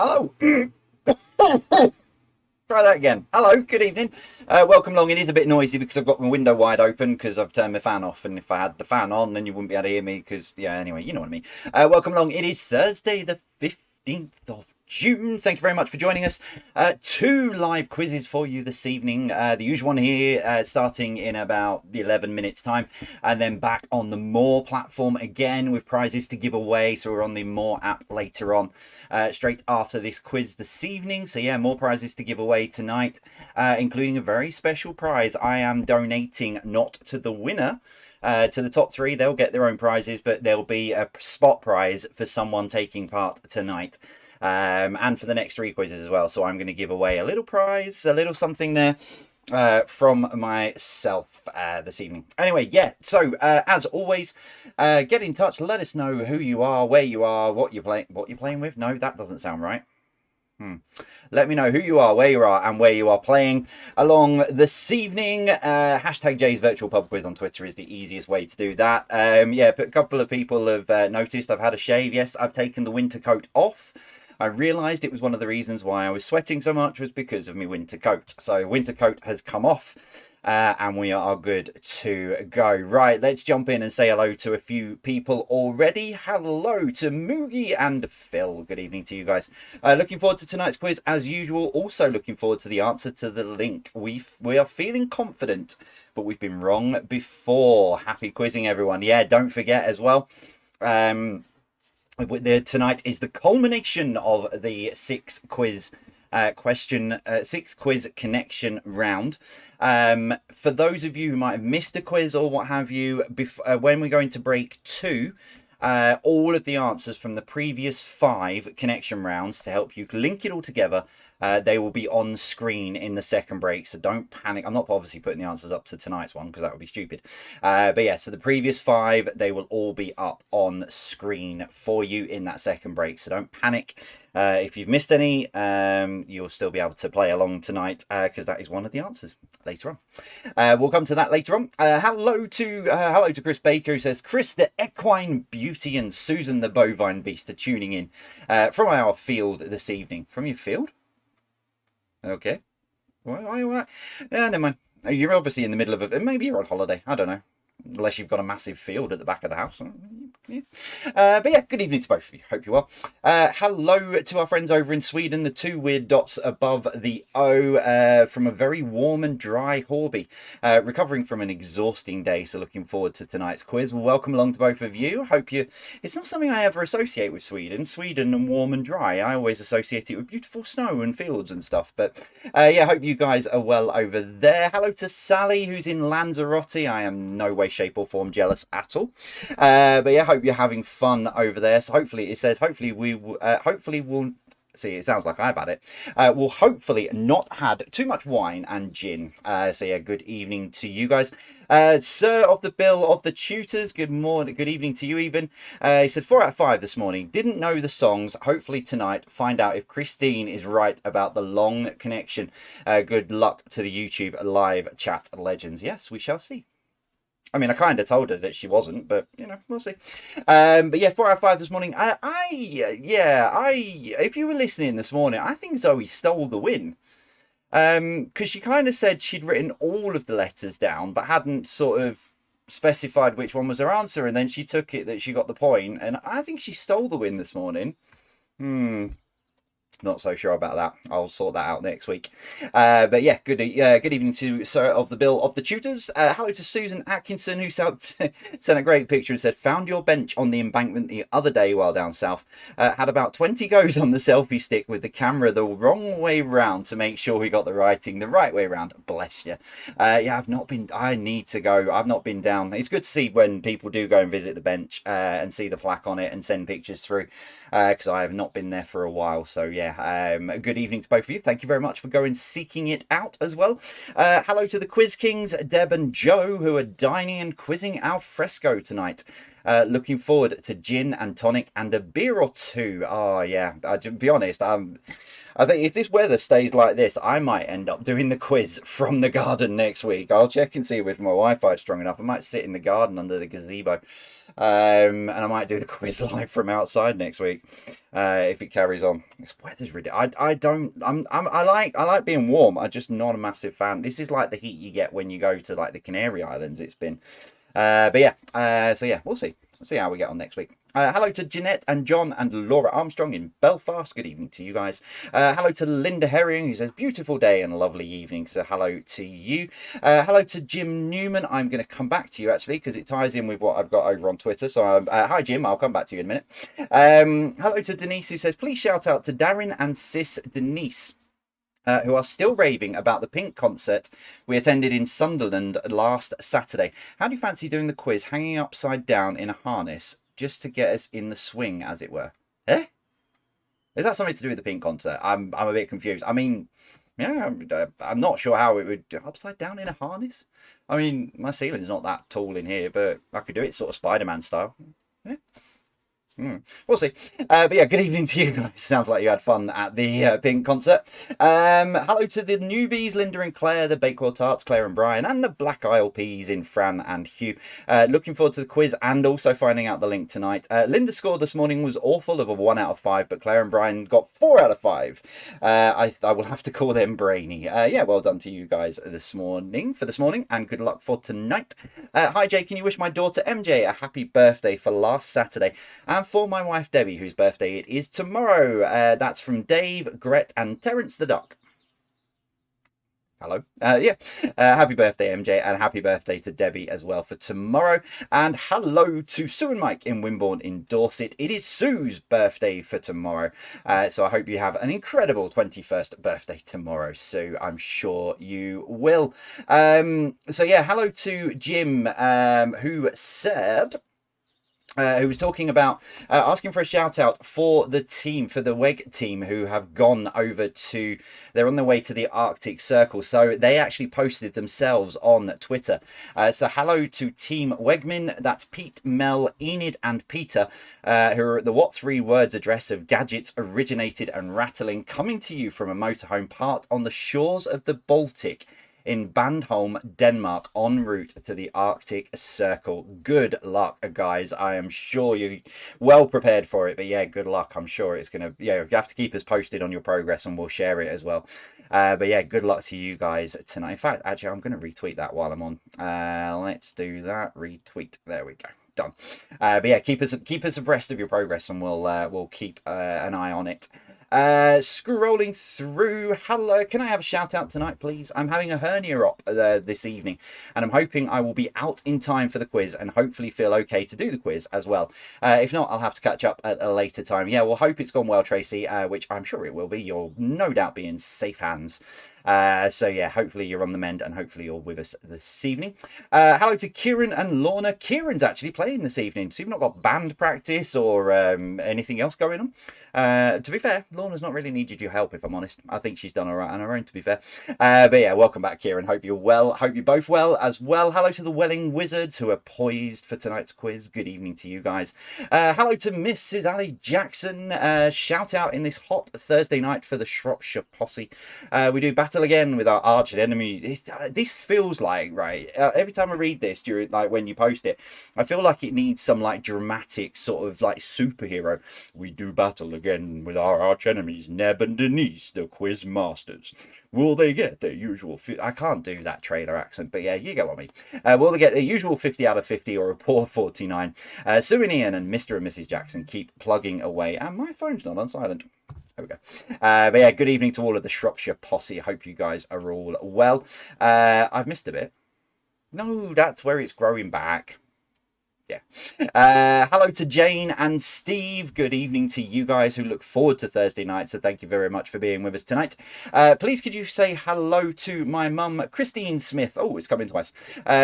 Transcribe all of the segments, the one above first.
Hello. Try that again. Hello, good evening. Welcome along. It is a bit noisy because I've got my window wide open because I've turned my fan off. And if I had the fan on, then you wouldn't be able to hear me because, yeah, anyway, you know what I mean. Welcome along. It is Thursday, the 15th of June. Thank you very much for joining us. Two live quizzes for you this evening. The usual one here starting in about 11 minutes time, and then back on the More platform again with prizes to give away. So we're on the More app later on, straight after this quiz this evening. So yeah, more prizes to give away tonight, including a very special prize. I am donating not to the winner, to the top three. They'll get their own prizes, but there'll be a spot prize for someone taking part tonight, and for the next three quizzes as well. So I'm going to give away a little prize, a little something there from myself this evening. Anyway, yeah, so as always, get in touch. Let us know who you are, where you are, what you're playing with. No, that doesn't sound right. Let me know who you are, where you are, and where you are playing along this evening. Hashtag Jay's Virtual Pub Quiz on Twitter is the easiest way to do that. Yeah, but a couple of people have noticed I've had a shave. Yes, I've taken the winter coat off. I realised it was one of the reasons why I was sweating so much was because of my winter coat. So winter coat has come off. And we are good to go. Right, let's jump in and say hello to a few people already. Hello to Moogie and Phil. Good evening to you guys. Looking forward to tonight's quiz as usual. Also looking forward to the answer to the link. We are feeling confident, but we've been wrong before. Happy quizzing, everyone. Yeah, don't forget as well. Tonight is the culmination of the six quiz connection round. For those of you who might have missed a quiz or what have you, when we go into break 2, all of the answers from the previous 5 connection rounds, to help you link it all together, they will be on screen in the second break, so don't panic. I'm not obviously putting the answers up to tonight's one because that would be stupid, but yeah, so the previous 5, they will all be up on screen for you in that second break, so don't panic. If you've missed any, you'll still be able to play along tonight, because that is one of the answers later on. We'll come to that later on. Hello to Chris Baker, who says, Chris the Equine Beauty and Susan the Bovine Beast are tuning in from our field this evening. From your field? Okay. Well, never mind. You're obviously in the middle of it. Maybe you're on holiday. I don't know. Unless you've got a massive field at the back of the house. Yeah. But yeah, good evening to both of you. Hope you're well. Hello to our friends over in Sweden, the 2 weird dots above the O, from a very warm and dry Horby. Recovering from an exhausting day, so looking forward to tonight's quiz. Well, welcome along to both of you. Hope you... It's not something I ever associate with Sweden. Sweden and warm and dry. I always associate it with beautiful snow and fields and stuff. But yeah, hope you guys are well over there. Hello to Sally, who's in Lanzarote. I am no way, shape or form jealous at all. But yeah, hope you're having fun over there. So hopefully, it says, hopefully we'll see, it sounds like I've had it. We'll hopefully not had too much wine and gin. So yeah, good evening to you guys. Sir of the Bill of the Tutors, good morning, good evening to you even. He said 4 out of 5 this morning. Didn't know the songs. Hopefully tonight find out if Christine is right about the long connection. Good luck to the YouTube live chat legends. Yes, we shall see. I mean, I kind of told her that she wasn't, but, you know, we'll see. But yeah, 4 out of 5 this morning. If you were listening this morning, I think Zoe stole the win. Because she kind of said she'd written all of the letters down, but hadn't sort of specified which one was her answer. And then she took it that she got the point. And I think she stole the win this morning. Not so sure about that. I'll sort that out next week. But yeah, good evening to Sir of the Bill of the Tutors. Hello to Susan Atkinson, who sent a great picture and said, found your bench on the embankment the other day while down south. Had about 20 goes on the selfie stick with the camera the wrong way round to make sure we got the writing the right way round. Bless you. Yeah, I've not been... I need to go. I've not been down. It's good to see when people do go and visit the bench and see the plaque on it and send pictures through. Because I have not been there for a while. So yeah, good evening to both of you. Thank you very much for going seeking it out as well. Hello to the Quiz Kings, Deb and Joe, who are dining and quizzing al fresco tonight. Looking forward to gin and tonic and a beer or two. Oh yeah, to be honest, I think if this weather stays like this, I might end up doing the quiz from the garden next week. I'll check and see if my Wi-Fi is strong enough. I might sit in the garden under the gazebo, and I might do the quiz live from outside next week if it carries on. This weather's ridiculous. I like being warm. I'm just not a massive fan. This is like the heat you get when you go to like the Canary Islands. It's been, but yeah. So yeah, we'll see. We'll see how we get on next week. Hello to Jeanette and John and Laura Armstrong in Belfast. Good evening to you guys. Hello to Linda Herring, who says, beautiful day and a lovely evening. So hello to you. Hello to Jim Newman. I'm going to come back to you, actually, because it ties in with what I've got over on Twitter. So hi, Jim. I'll come back to you in a minute. Hello to Denise, who says, please shout out to Darren and sis Denise, who are still raving about the Pink concert we attended in Sunderland last Saturday. How do you fancy doing the quiz hanging upside down in a harness just to get us in the swing, as it were? Eh? Is that something to do with the Pink concert? I'm a bit confused. I mean, yeah, I'm not sure how it would upside down in a harness. I mean, my ceiling's not that tall in here, but I could do it sort of Spider-Man style. Yeah. We'll see. But yeah, good evening to you guys. Sounds like you had fun at the Pink concert. Hello to the newbies, Linda and Claire, the Bakewell Tarts, Claire and Brian, and the Black Isle Peas in Fran and Hugh. Looking forward to the quiz and also finding out the link tonight. Linda's score this morning was awful, of a 1 out of 5, but Claire and Brian got 4 out of 5. I will have to call them brainy. Yeah, well done to you guys this morning, and good luck for tonight. Hi Jay, can you wish my daughter MJ a happy birthday for last Saturday, and for my wife Debbie, whose birthday it is tomorrow? That's from Dave, Gret, and Terence the Duck. Hello. Happy birthday, MJ, and happy birthday to Debbie as well for tomorrow. And hello to Sue and Mike in Wimborne in Dorset. It is Sue's birthday for tomorrow. So I hope you have an incredible 21st birthday tomorrow, Sue. I'm sure you will. So yeah, hello to Jim, who said... who was talking about asking for a shout out for the team, for the WEG team, who have gone over to, they're on their way to the Arctic Circle. So they actually posted themselves on Twitter. So hello to Team Wegmin. That's Pete, Mel, Enid and Peter, who are at the What 3 Words address of Gadgets Originated and Rattling, coming to you from a motorhome parked on the shores of the Baltic in Bandholm, Denmark, en route to the Arctic Circle. Good luck, guys. I am sure you're well prepared for it, but yeah, good luck. I'm sure it's going to, yeah, you have to keep us posted on your progress and we'll share it as well. But yeah, good luck to you guys tonight. In fact, actually, I'm going to retweet that while I'm on. Let's do that. Retweet. There we go. Done. But yeah, keep us abreast of your progress and we'll keep an eye on it. Scrolling through, hello, can I have a shout out tonight please? I'm having a hernia op this evening and I'm hoping I will be out in time for the quiz and hopefully feel okay to do the quiz as well. If not, I'll have to catch up at a later time. Yeah, we'll hope it's gone well, Tracy, which I'm sure it will be. You'll no doubt be in safe hands. So yeah, hopefully you're on the mend and hopefully you're with us this evening. Hello to Kieran and Lorna. Kieran's actually playing this evening, so you've not got band practice or anything else going on. To be fair, Lorna's not really needed your help, if I'm honest. I think she's done all right on her own, to be fair. But yeah, welcome back, Kieran. Hope you're well. Hope you're both well as well. Hello to the Welling Wizards, who are poised for tonight's quiz. Good evening to you guys. Hello to Mrs. Ali Jackson. Shout out in this hot Thursday night for the Shropshire Posse. We do battle again with our arch enemy. This feels like, right, every time I read this, during, like when you post it, I feel like it needs some like dramatic sort of like superhero. We do battle again with our arch enemies, Neb and Denise, the quiz masters. Will they get their usual... I can't do that trailer accent, but yeah, you get what I mean. Will they get their usual 50 out of 50 or a poor 49? Sue and Ian and Mr. and Mrs. Jackson keep plugging away. And my phone's not on silent. There we go. But yeah, good evening to all of the Shropshire Posse. I hope you guys are all well. I've missed a bit. No, that's where it's growing back. Yeah. Hello to Jane and Steve. Good evening to you guys who look forward to Thursday night. So thank you very much for being with us tonight. Please could you say hello to my mum, Christine Smith. Oh, it's coming twice.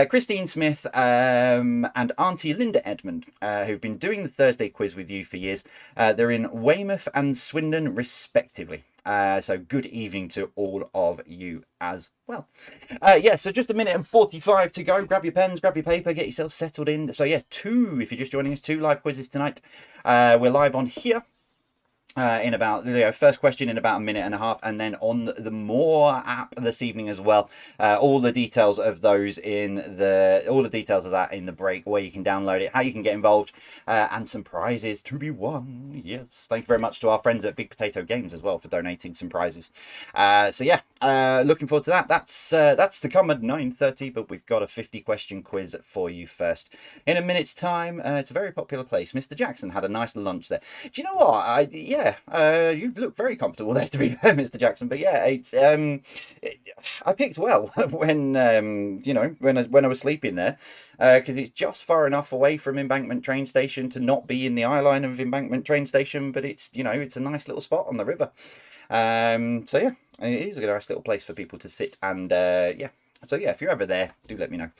Christine Smith and Auntie Linda Edmond, who've been doing the Thursday quiz with you for years. They're in Weymouth and Swindon respectively. So good evening to all of you as well. Yeah, so just a minute and 45 to go. Grab your pens, grab your paper, get yourself settled in. So yeah, if you're just joining us, 2 live quizzes tonight. We're live on here. In about first question in about a minute and a half, and then on the More app this evening as well. All the details of those in the break, where you can download it, how you can get involved, and some prizes to be won. Yes, thank you very much to our friends at Big Potato Games as well for donating some prizes. So yeah, looking forward to that. That's to come at 9:30, but we've got a 50-question quiz for you first in a minute's time. It's a very popular place. Mr. Jackson had a nice lunch there. Do you know what? You look very comfortable there, to be fair, Mr. Jackson. But yeah, I picked well when I was sleeping there, because it's just far enough away from Embankment train station to not be in the eye line of Embankment train station. But it's a nice little spot on the river. So yeah, it is a nice little place for people to sit and yeah. So yeah, if you're ever there, do let me know.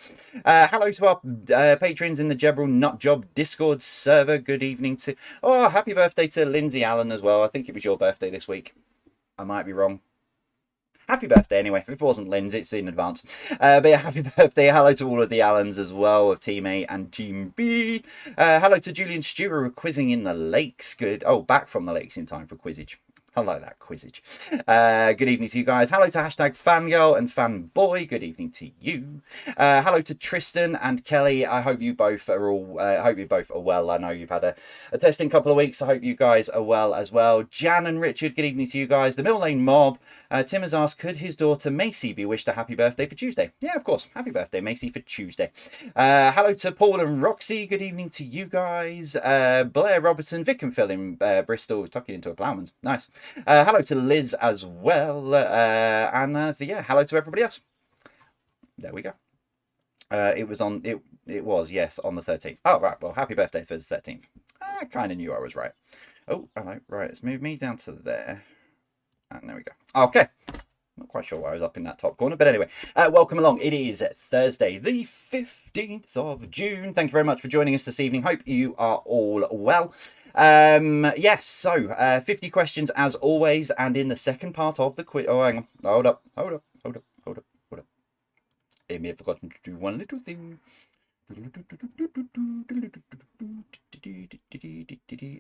Hello to our patrons in the Jebrel Nutjob Discord server. Good evening to... Oh, happy birthday to Lindsay Allen as well. I think it was your birthday this week. I might be wrong. Happy birthday anyway. If it wasn't Lynn's, it's in advance. But yeah, happy birthday. Hello to all of the Allens as well, of Team A and Team B. Hello to Julian Stewart, who are quizzing in the lakes. Good. Oh, back from the lakes in time for quizzage. I like that quizzage. Good evening to you guys. Hello to #fangirl and fanboy. Good evening to you. Hello to Tristan and Kelly. I hope you both are well. I know you've had a testing couple of weeks. I hope you guys are well as well. Jan and Richard. Good evening to you guys. The Mill Lane Mob. Tim has asked, could his daughter Macy be wished a happy birthday for Tuesday? Yeah, of course. Happy birthday, Macy, for Tuesday. Hello to Paul and Roxy. Good evening to you guys. Blair Robertson, Vic and Phil in Bristol, tucking into a ploughman's. Nice. Hello to Liz as well. And yeah, hello to everybody else. There we go. It was, yes, on the 13th. Oh, right. Well, happy birthday for the 13th. I kind of knew I was right. Oh, hello. Right, let's move me down to there. And there we go. Okay. Not quite sure why I was up in that top corner, but anyway, welcome along. It is Thursday, the 15th of June. Thank you very much for joining us this evening. Hope you are all well. Yes, so 50 questions as always, and in the second part of the quiz. Oh, hang on. Hold up. I may have forgotten to do one little thing.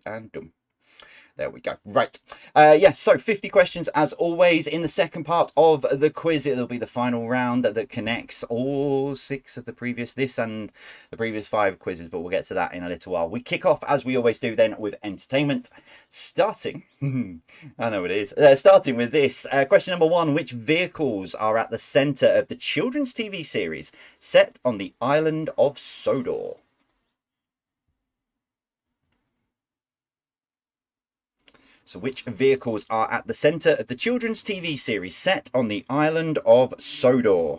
And done. There we go. Right. Yes, so 50 questions as always. In the second part of the quiz, it'll be the final round that connects all 6 of the previous 5 quizzes, but we'll get to that in a little while. We kick off, as we always do, then with entertainment, starting I know it is, starting with this. Question number 1. Which vehicles are at the centre of the children's TV series set on the island of Sodor? So which vehicles are at the centre of the children's TV series set on the island of Sodor?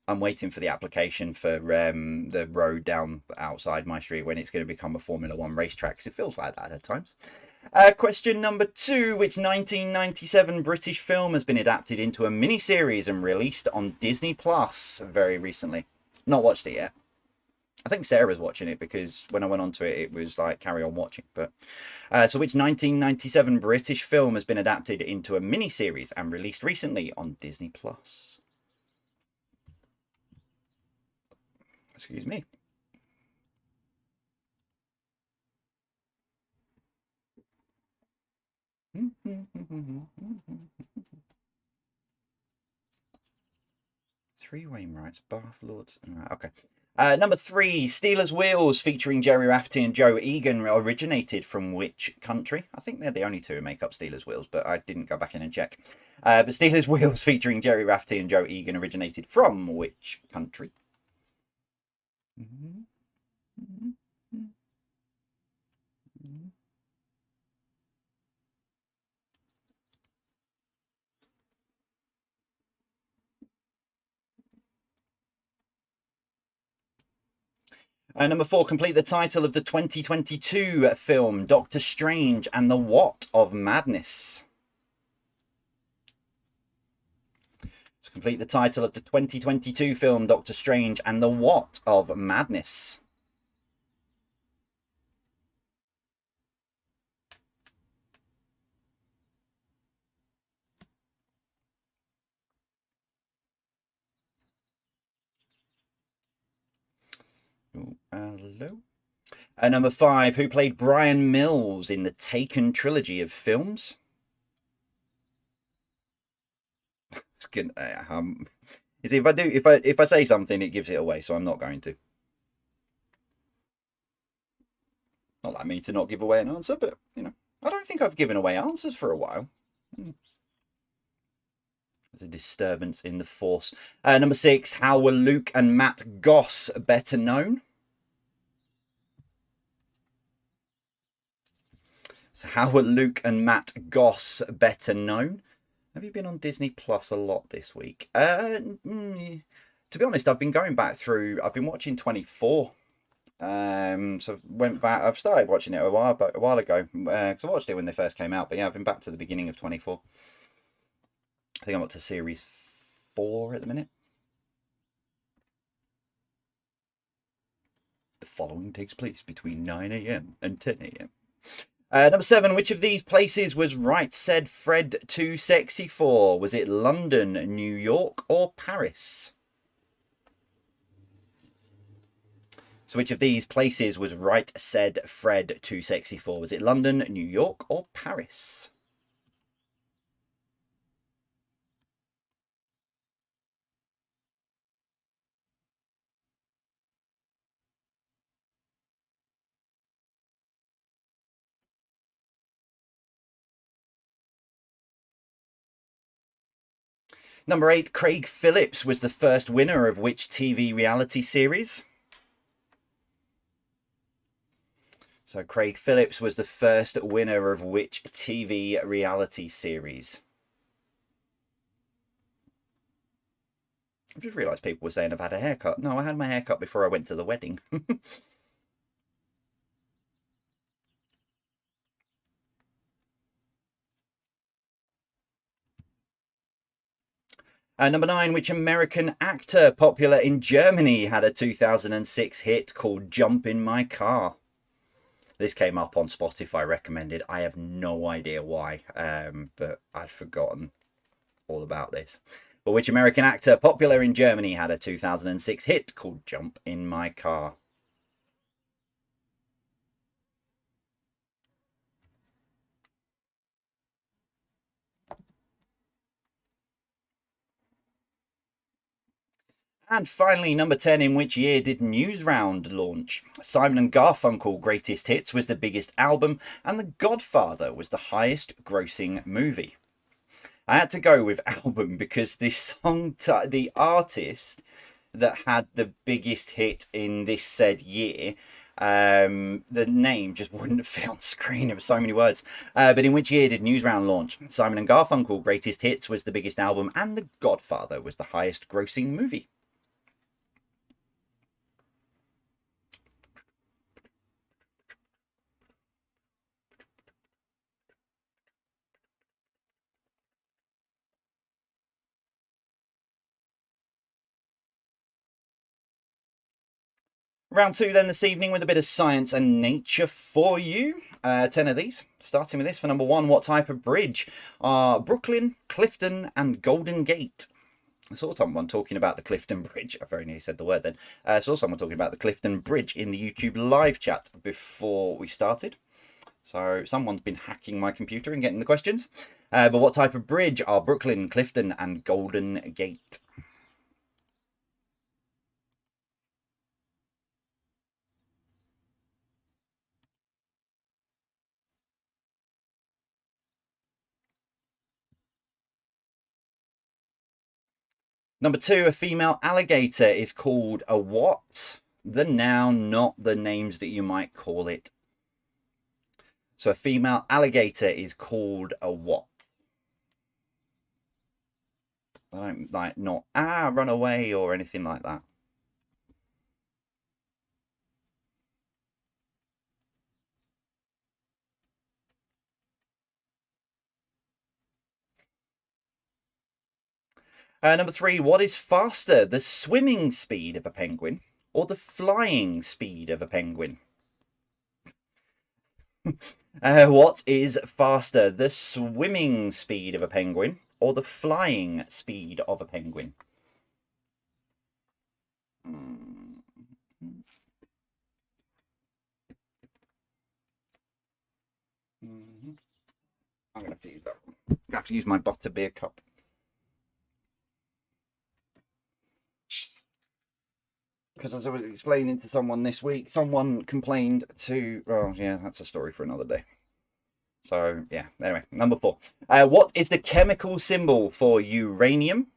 I'm waiting for the application for the road down outside my street when it's going to become a Formula 1 racetrack, because it feels like that at times. Question number 2. Which 1997 British film has been adapted into a mini-series and released on Disney Plus very recently? Not watched it yet. I think Sarah's watching it, because when I went onto it, it was like carry on watching. But so which 1997 British film has been adapted into a mini-series and released recently on Disney Plus? Excuse me. Three Wainwrights, Bath Lords. Okay. Number 3, Steelers Wheels featuring Jerry Rafferty and Joe Egan originated from which country? I think they're the only 2 who make up Steelers Wheels, but I didn't go back in and check. But Steelers Wheels featuring Jerry Rafferty and Joe Egan originated from which country? Number 4, complete the title of the 2022 film Doctor Strange and the What of Madness. To complete the title of the 2022 film Doctor Strange and the What of Madness. Hello. Number 5, who played Brian Mills in the Taken trilogy of films? You see, if I say something, it gives it away, so I'm not going to. Not like me to not give away an answer, but I don't think I've given away answers for a while. There's a disturbance in the force. Number 6, how were Luke and Matt Goss better known? So how were Luke and Matt Goss better known? Have you been on Disney Plus a lot this week? To be honest, I've been going back through. I've been watching 24. So went back. I've started watching it a while ago because I watched it when they first came out. But yeah, I've been back to the beginning of 24. I think I'm up to series 4 at the minute. The following takes place between 9 a.m. and 10 a.m. Number 7, which of these places was right said Fred too sexy for? Was it London, New York, or Paris? So which of these places was right said Fred too sexy for? Was it London, New York, or Paris? Number 8, Craig Phillips was the first winner of which TV reality series? So Craig Phillips was the first winner of which TV reality series? I've just realised people were saying I've had a haircut. No, I had my haircut before I went to the wedding. Number 9, which American actor popular in Germany had a 2006 hit called Jump in My Car? This came up on Spotify recommended. I have no idea why, but I'd forgotten all about this. But which American actor popular in Germany had a 2006 hit called Jump in My Car? And finally, number 10, in which year did Newsround launch? Simon and Garfunkel Greatest Hits was the biggest album, and The Godfather was the highest grossing movie. I had to go with album because the artist that had the biggest hit in this said year, the name just wouldn't fit on screen. It was so many words. But in which year did Newsround launch? Simon and Garfunkel Greatest Hits was the biggest album, and The Godfather was the highest grossing movie. Round 2 then this evening with a bit of science and nature for you. 10 of these. Starting with this for number 1, what type of bridge are Brooklyn, Clifton and Golden Gate? I saw someone talking about the Clifton Bridge. I very nearly said the word then. I saw someone talking about the Clifton Bridge in the YouTube live chat before we started. So someone's been hacking my computer and getting the questions. But what type of bridge are Brooklyn, Clifton and Golden Gate? Number 2, a female alligator is called a what? The noun, not the names that you might call it. So a female alligator is called a what? I don't like not run away or anything like that. Number 3, what is faster, the swimming speed of a penguin or the flying speed of a penguin? What is faster, the swimming speed of a penguin or the flying speed of a penguin? I'm going to have to use that one. I'm going to have to use my butterbeer cup. Because as I was explaining to someone this week, someone complained to... Oh, yeah, that's a story for another day. So, yeah. Anyway, number 4. What is the chemical symbol for uranium?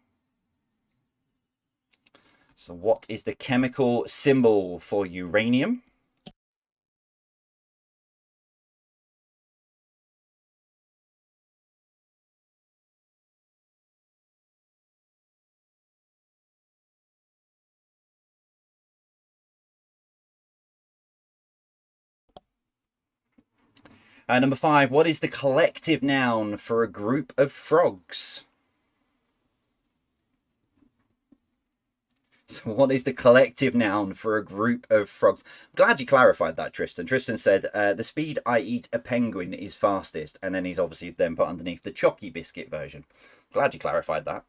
So what is the chemical symbol for uranium? Number 5, what is the collective noun for a group of frogs? So what is the collective noun for a group of frogs? I'm glad you clarified that, Tristan. Tristan said, the speed I eat a penguin is fastest. And then he's obviously then put underneath the Chocky biscuit version. Glad you clarified that.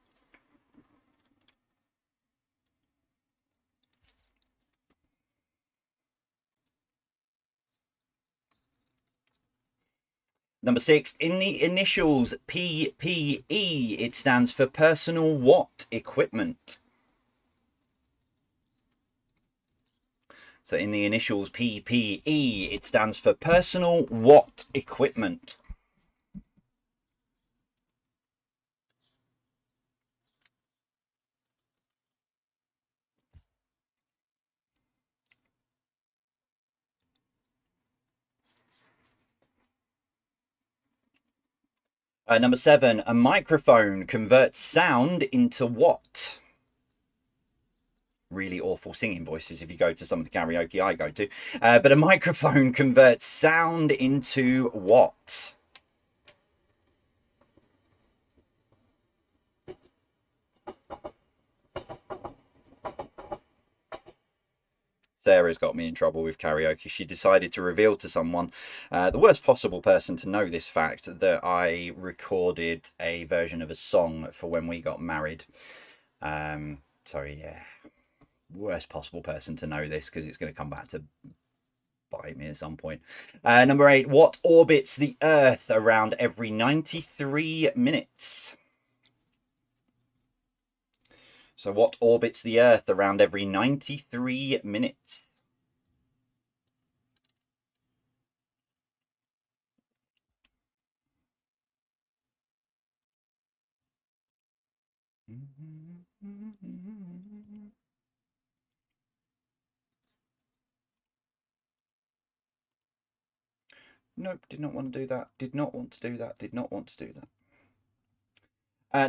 Number 6, in the initials PPE, it stands for personal what equipment? So in the initials PPE, it stands for personal what equipment? Number 7, a microphone converts sound into what? Really awful singing voices if you go to some of the karaoke I go to. But a microphone converts sound into what? Sarah's got me in trouble with karaoke. She decided to reveal to someone, the worst possible person to know this fact, that I recorded a version of a song for when we got married. Sorry, yeah. Worst possible person to know this because it's going to come back to bite me at some point. Number 8, what orbits the Earth around every 93 minutes? So what orbits the Earth around every 93 minutes? Nope, did not want to do that. Did not want to do that. Did not want to do that.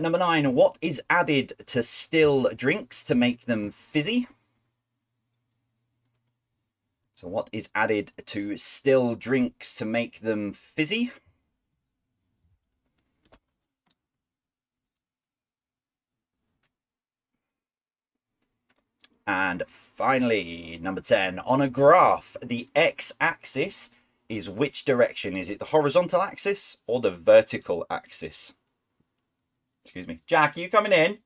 Number 9, what is added to still drinks to make them fizzy? So what is added to still drinks to make them fizzy? And finally, number 10, on a graph, the x-axis is which direction? Is it the horizontal axis or the vertical axis? Excuse me. Jack, are you coming in?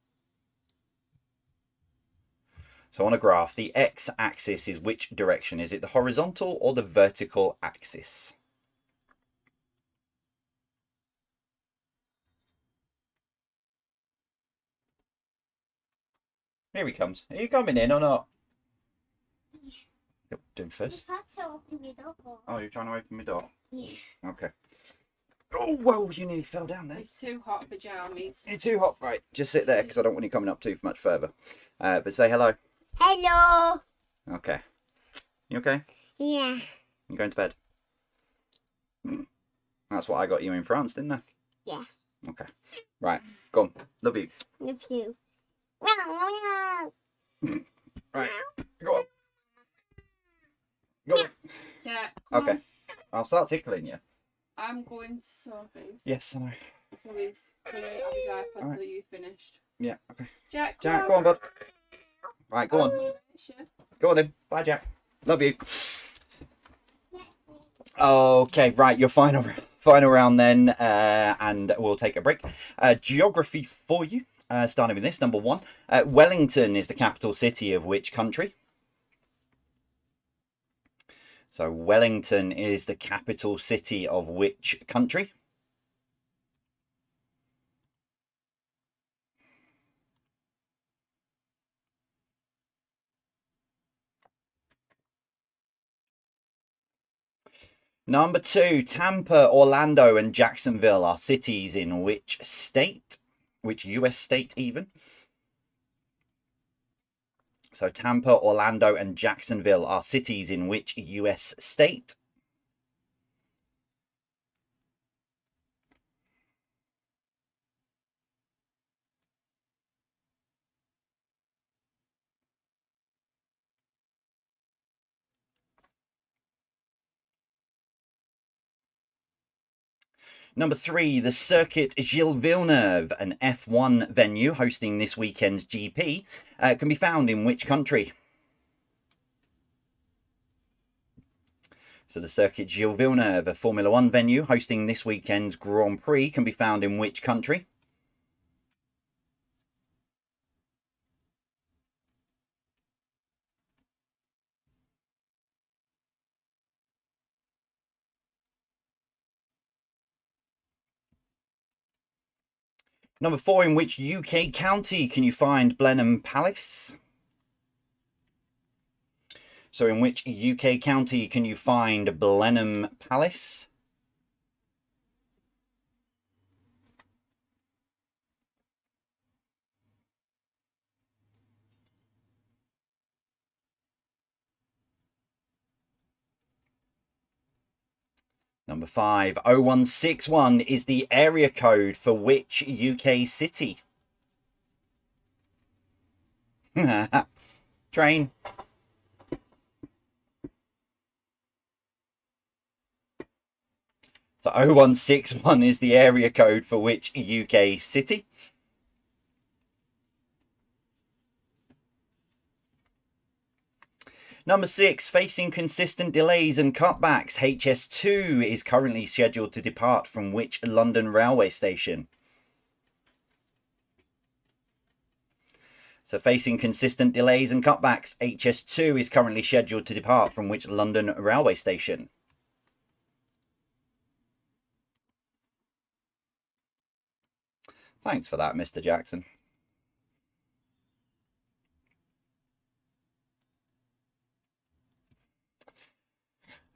So on a graph, the x-axis is which direction? Is it the horizontal or the vertical axis? Here he comes. Are you coming in or not? Yep, doing first. Oh, you're trying to open my door? Yeah. Okay. Oh, whoa, you nearly fell down there. It's too hot for jammies. You're too hot. Right, just sit there because I don't want you coming up too much further. But say hello. Hello. Okay. You okay? Yeah. You going to bed? That's what I got you in France, didn't I? Yeah. Okay. Right, go on. Love you. Love you. Right, go on. Go on. Yeah. Okay. I'll start tickling you. I'm going to Sophie's. Yes, I know. So he's going to have his iPad Right. until you finished. Yeah, okay. Jack, Jack, go on, bud. Right, go on. Go on then. Bye, Jack. Love you. Okay, right, your final round then, and we'll take a break. Geography for you, starting with this, number 1. Wellington is the capital city of which country? So Wellington is the capital city of which country? Number 2, Tampa, Orlando, and Jacksonville are cities in which state? Which US state even? So Tampa, Orlando, and Jacksonville are cities in which US state? Number 3, the Circuit Gilles Villeneuve, an F1 venue hosting this weekend's GP, can be found in which country? So the Circuit Gilles Villeneuve, a Formula 1 venue hosting this weekend's Grand Prix, can be found in which country? Number 4, in which UK county can you find Blenheim Palace? So in which UK county can you find Blenheim Palace? Number 5, 0161 is the area code for which UK city? Train. So 0161 is the area code for which UK city? Number 6, facing consistent delays and cutbacks, HS2 is currently scheduled to depart from which London railway station? So facing consistent delays and cutbacks, HS2 is currently scheduled to depart from which London railway station? Thanks for that, Mr. Jackson.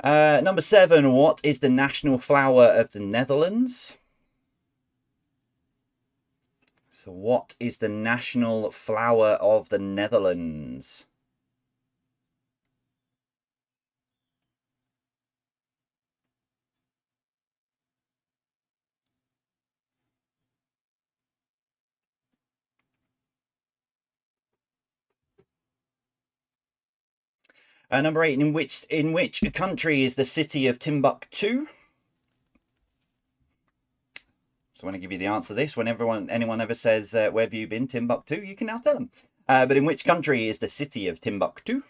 Number 7, what is the national flower of the Netherlands? So what is the national flower of the Netherlands? Number 8, in which country is the city of Timbuktu? So when I give you the answer to this, when anyone ever says, where have you been, Timbuktu, you can now tell them. But in which country is the city of Timbuktu?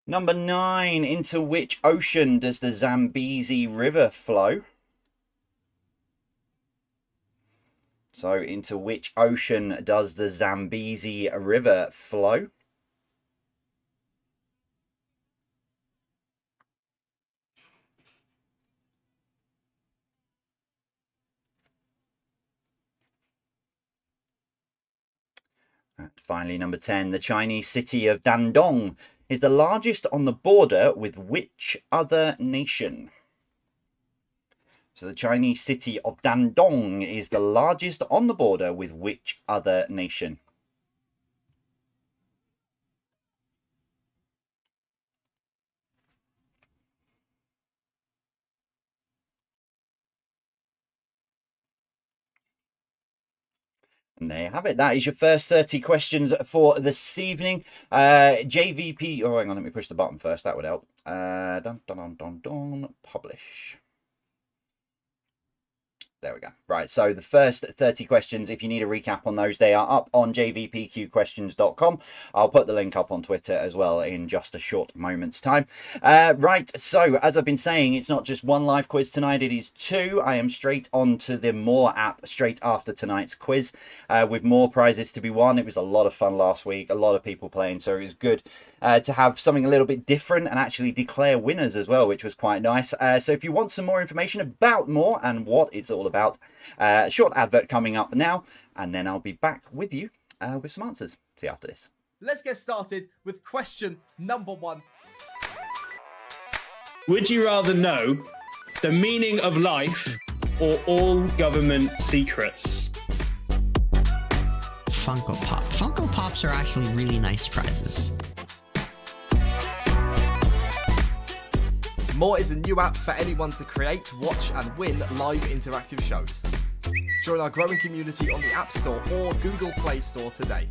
Number 9, into which ocean does the Zambezi River flow? So into which ocean does the Zambezi River flow? And finally, number 10, the Chinese city of Dandong is the largest on the border with which other nation? So the Chinese city of Dandong is the largest on the border with which other nation? And there you have it. That is your first 30 questions for this evening. JVP. Oh, hang on. Let me push the button first. That would help. Publish. There we go. Right, so the first 30 questions, if you need a recap on those, they are up on jvpqquestions.com. I'll put the link up on Twitter as well in just a short moment's time. Right, so as I've been saying, it's not just one live quiz tonight, it is 2. I am straight on to the More app straight after tonight's quiz with more prizes to be won. It was a lot of fun last week, a lot of people playing, so it was good to have something a little bit different and actually declare winners as well, which was quite nice. So if you want some more information about more and what it's all about, short advert coming up now, and then I'll be back with you with some answers. See you after this. Let's get started with question number 1. Would you rather know the meaning of life or all government secrets? Funko Pop. Funko Pops are actually really nice prizes. More is a new app for anyone to create, watch and win live interactive shows. Join our growing community on the App Store or Google Play Store today.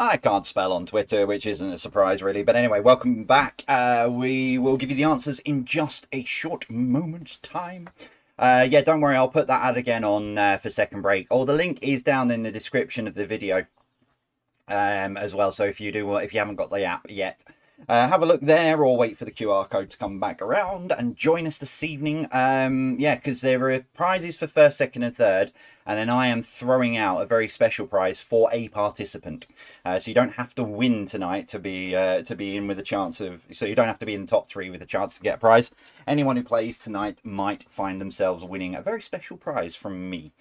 I can't spell on Twitter, which isn't a surprise really. But anyway, welcome back. We will give you the answers in just a short moment's time. Yeah, don't worry, I'll put that ad again on for second break. Oh, the link is down in the description of the video as well. So if you haven't got the app yet, have a look there or wait for the QR code to come back around and join us this evening. Yeah, because there are prizes for first, second and third, and then I am throwing out a very special prize for a participant. So you don't have to win tonight to be in with a chance of, so you don't have to be in the top 3 with a chance to get a prize. Anyone who plays tonight might find themselves winning a very special prize from me.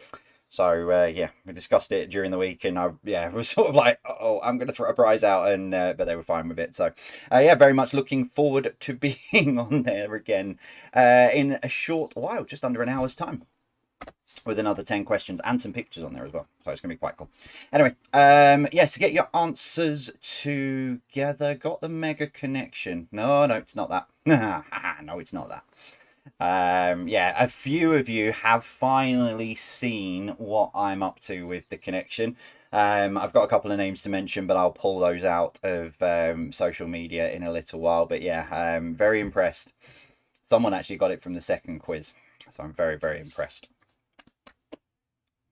So yeah, we discussed it during the week, and it was sort of like, oh, I'm going to throw a prize out, and but they were fine with it. So yeah, very much looking forward to being on there again in a short while, just under an hour's time, with another 10 questions and some pictures on there as well. So it's going to be quite cool. Anyway, yes, to get your answers together. Got the mega connection? No, it's not that. No, it's not that. Yeah, a few of you have finally seen what I'm up to with the connection. I've got a couple of names to mention, but I'll pull those out of social media in a little while. But yeah, I'm very impressed. Someone actually got it from the second quiz, so I'm very, very impressed.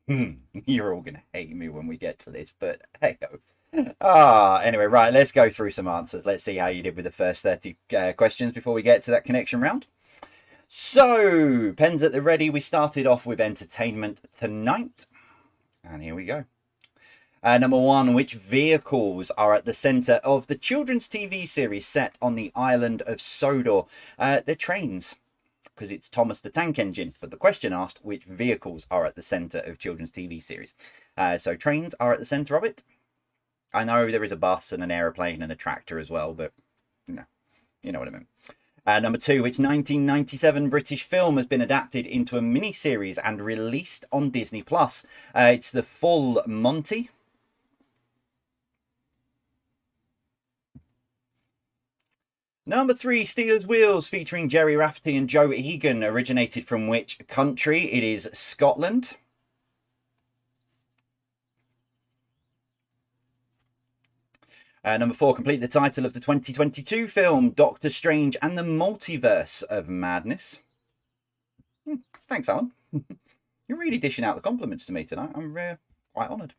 You're all gonna hate me when we get to this, but hey ho. Anyway, right, let's go through some answers. Let's see how you did with the first 30 questions before we get to that connection round. So, pens at the ready. We started off with entertainment tonight. And here we go. Number 1, which vehicles are at the centre of the children's TV series set on the island of Sodor? They're trains, because it's Thomas the Tank Engine. But the question asked which vehicles are at the centre of children's TV series. So trains are at the centre of it. I know there is a bus and an aeroplane and a tractor as well, but no, you know what I mean. Number 2, which 1997 British film has been adapted into a mini-series and released on Disney+. It's The Full Monty. Number 3, Steelers Wheels, featuring Jerry Rafferty and Joe Egan, originated from which country? It is Scotland. Number 4, complete the title of the 2022 film Doctor Strange and the Multiverse of Madness. Thanks, Alan. You're really dishing out the compliments to me tonight. I'm quite honoured.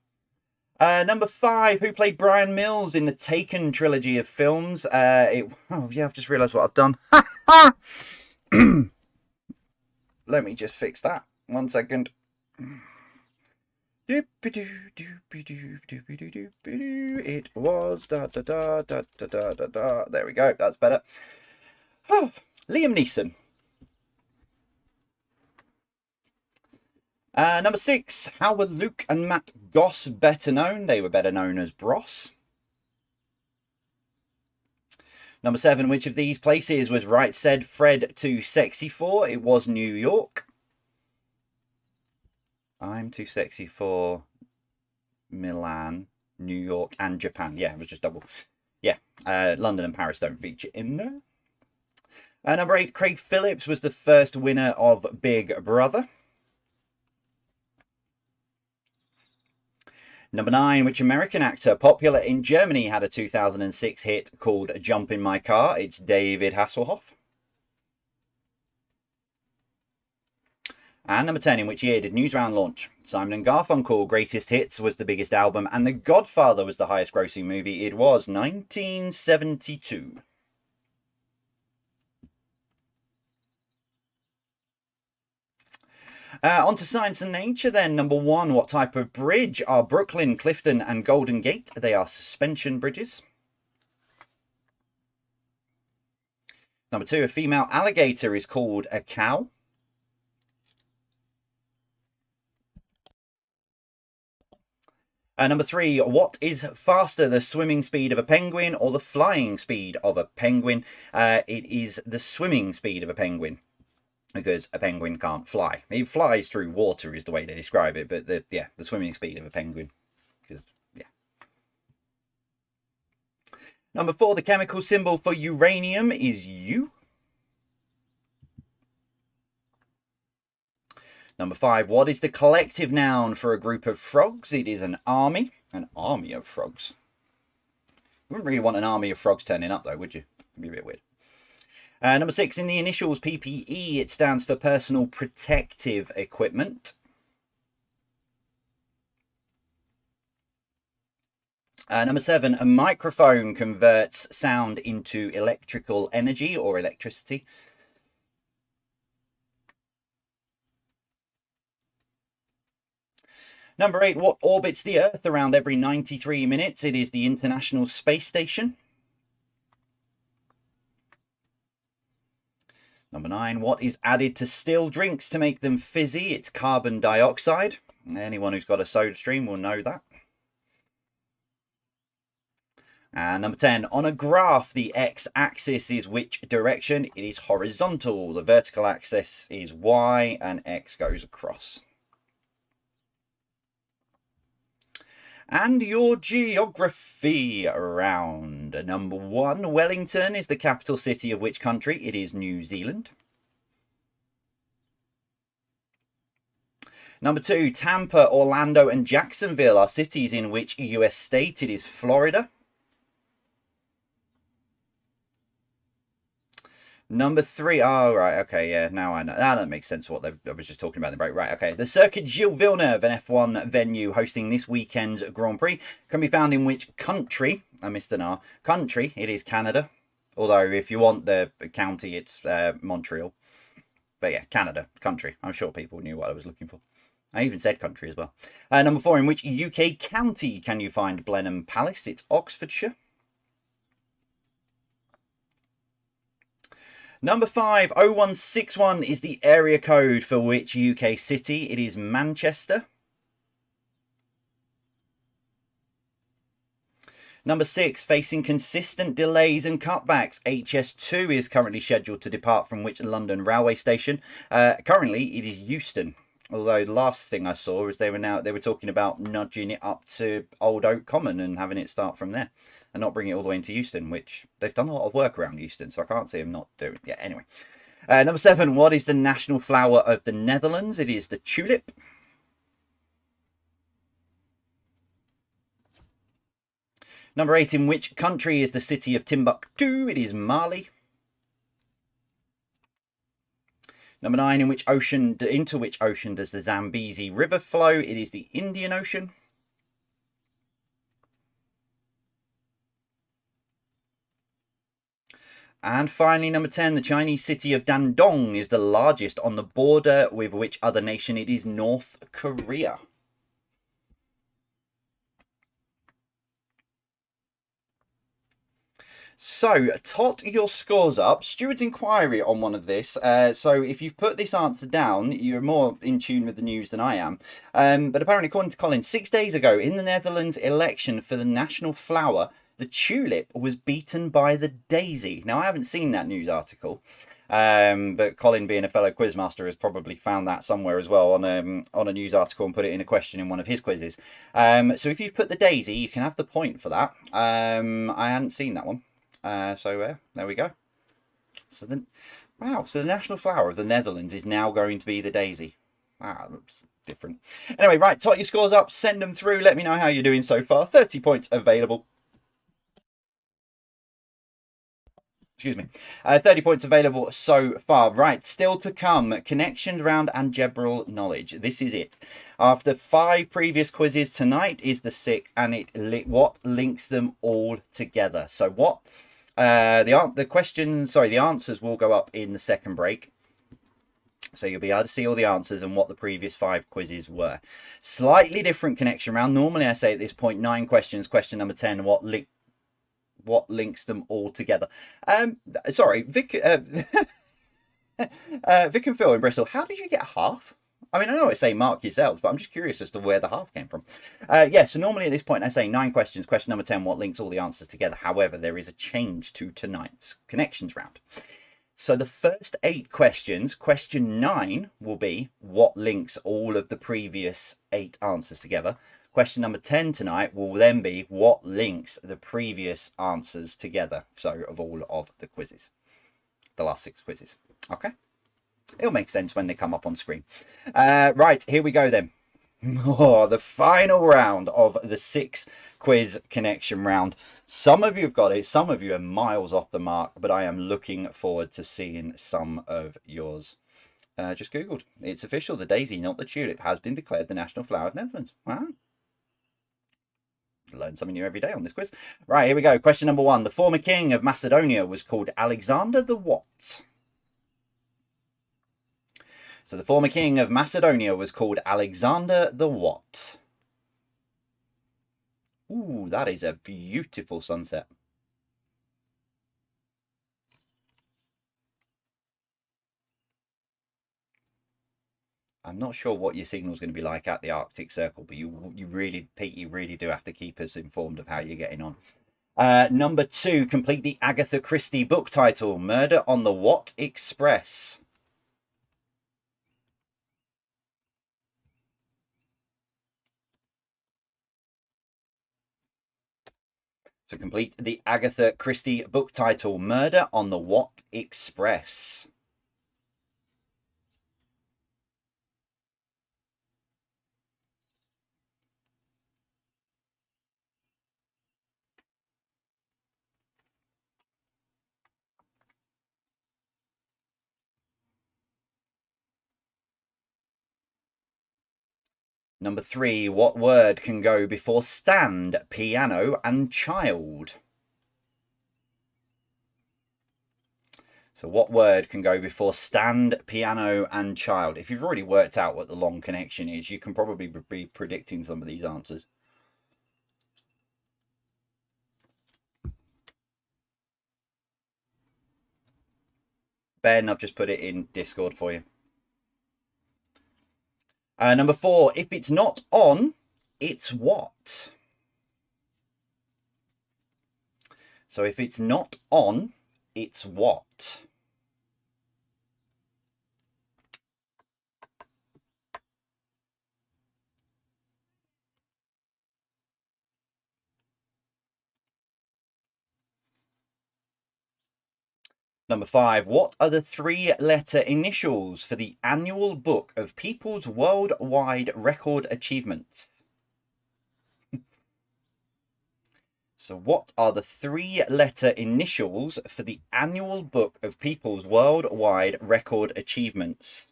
Number 5, who played Brian Mills in the Taken trilogy of films? Oh yeah, I've just realised what I've done. Let me just fix that. 1 second. It was da da da da da da da da. There we go. That's better. Oh, Liam Neeson. Number 6. How were Luke and Matt Goss better known? They were better known as Bros. Number 7. Which of these places was Right Said Fred too sexy for? It was New York. I'm too sexy for Milan, New York, and Japan. Yeah, it was just double. Yeah, London and Paris don't feature in there. Number 8, Craig Phillips was the first winner of Big Brother. Number 9, which American actor, popular in Germany, had a 2006 hit called Jump in My Car? It's David Hasselhoff. And number 10, in which year did Newsround launch? Simon & Garfunkel, Greatest Hits was the biggest album, and The Godfather was the highest grossing movie. It was 1972. On to Science and Nature then. Number 1, what type of bridge are Brooklyn, Clifton and Golden Gate? They are suspension bridges. Number 2, a female alligator is called a cow. Number 3, what is faster, the swimming speed of a penguin or the flying speed of a penguin? It is the swimming speed of a penguin, because a penguin can't fly. It flies through water is the way they describe it, but the swimming speed of a penguin. Because yeah. Number 4, the chemical symbol for uranium is U. Number 5, what is the collective noun for a group of frogs? It is an army of frogs. Wouldn't really want an army of frogs turning up, though, would you? It'd be a bit weird. Number 6, in the initials PPE, it stands for personal protective equipment. Number 7, a microphone converts sound into electrical energy or electricity. Number 8, what orbits the Earth around every 93 minutes? It is the International Space Station. Number 9, what is added to still drinks to make them fizzy? It's carbon dioxide. Anyone who's got a soda stream will know that. And number 10, on a graph, the x-axis is which direction? It is horizontal. The vertical axis is y, and x goes across. And your geography round. Number 1, Wellington is the capital city of which country? It is New Zealand. Number 2, Tampa, Orlando, and Jacksonville are cities in which US state? It is Florida. Number 3, oh, right, okay, yeah, now I know. That makes sense what I was just talking about in the break. Right, okay. The Circuit Gilles Villeneuve, an F1 venue hosting this weekend's Grand Prix, can be found in which country? I missed an R. Country, it is Canada. Although, if you want the county, it's Montreal. But yeah, Canada, country. I'm sure people knew what I was looking for. I even said country as well. Number 4, in which UK county can you find Blenheim Palace? It's Oxfordshire. Number 5, 0161 is the area code for which UK city? It is Manchester. Number 6, facing consistent delays and cutbacks, HS2 is currently scheduled to depart from which London railway station? Currently, it is Euston. Although the last thing I saw was they were talking about nudging it up to Old Oak Common and having it start from there, and not bringing it all the way into Euston, which they've done a lot of work around Euston, so I can't see them not doing it. Yeah, anyway. Number 7, what is the national flower of the Netherlands? It is the tulip. Number 8, in which country is the city of Timbuktu? It is Mali. Number 9, into which ocean does the Zambezi River flow? It is the Indian Ocean. And finally, number 10, the Chinese city of Dandong is the largest on the border with which other nation? It is North Korea. So, tot your scores up. Stuart's inquiry on one of this. So, if you've put this answer down, you're more in tune with the news than I am. But apparently, according to Colin, 6 days ago, in the Netherlands election for the national flower, the tulip was beaten by the daisy. Now, I haven't seen that news article. But Colin, being a fellow quizmaster, has probably found that somewhere as well on a news article and put it in a question in one of his quizzes. So, if you've put the daisy, you can have the point for that. I hadn't seen that one. There we go. So the national flower of the Netherlands is now going to be the daisy. That looks different. Anyway, right, tot your scores up, send them through, let me know how you're doing so far. 30 points available. Excuse me. 30 points available so far. Right, still to come. Connections round and general knowledge. This is it. After 5 previous quizzes, tonight is the 6th, and what links them all together. So what? The answers will go up in the second break. So you'll be able to see all the answers and what the previous 5 quizzes were. Slightly different connection round. Normally I say at this point 9 questions. Question number 10, what links them all together? Sorry, Vic and Phil in Bristol, how did you get half? I mean, I know I say mark yourselves, but I'm just curious as to where the half came from. So normally at this point I say 9 questions. Question number 10, what links all the answers together? However, there is a change to tonight's connections round. So the first 8 questions, question 9 will be what links all of the previous 8 answers together. Question number 10 tonight will then be what links the previous answers together. So of all of the quizzes, the last 6 quizzes. Okay. It'll make sense when they come up on screen. Right, here we go then. Oh, the final round of the 6 quiz connection round. Some of you have got it, some of you are miles off the mark, but I am looking forward to seeing some of yours. Just Googled. It's official. The daisy, not the tulip, has been declared the national flower of Netherlands. Wow. Learn something new every day on this quiz. Right, here we go. Question number 1. The former king of Macedonia was called Alexander the what? So the former king of Macedonia was called Alexander the what? Ooh, that is a beautiful sunset. I'm not sure what your signal is going to be like at the Arctic Circle, but you really, Pete, you really do have to keep us informed of how you're getting on. Number 2, complete the Agatha Christie book title, Murder on the What Express. So complete the Agatha Christie book title, Murder on the What Express. Number 3, what word can go before stand, piano, and child? So what word can go before stand, piano, and child? If you've already worked out what the long connection is, you can probably be predicting some of these answers. Ben, I've just put it in Discord for you. Number 4, if it's not on, it's what? So if it's not on, it's what? Number 5, what are the 3-letter initials for the annual book of people's worldwide record achievements? So what are the 3-letter initials for the annual book of people's worldwide record achievements?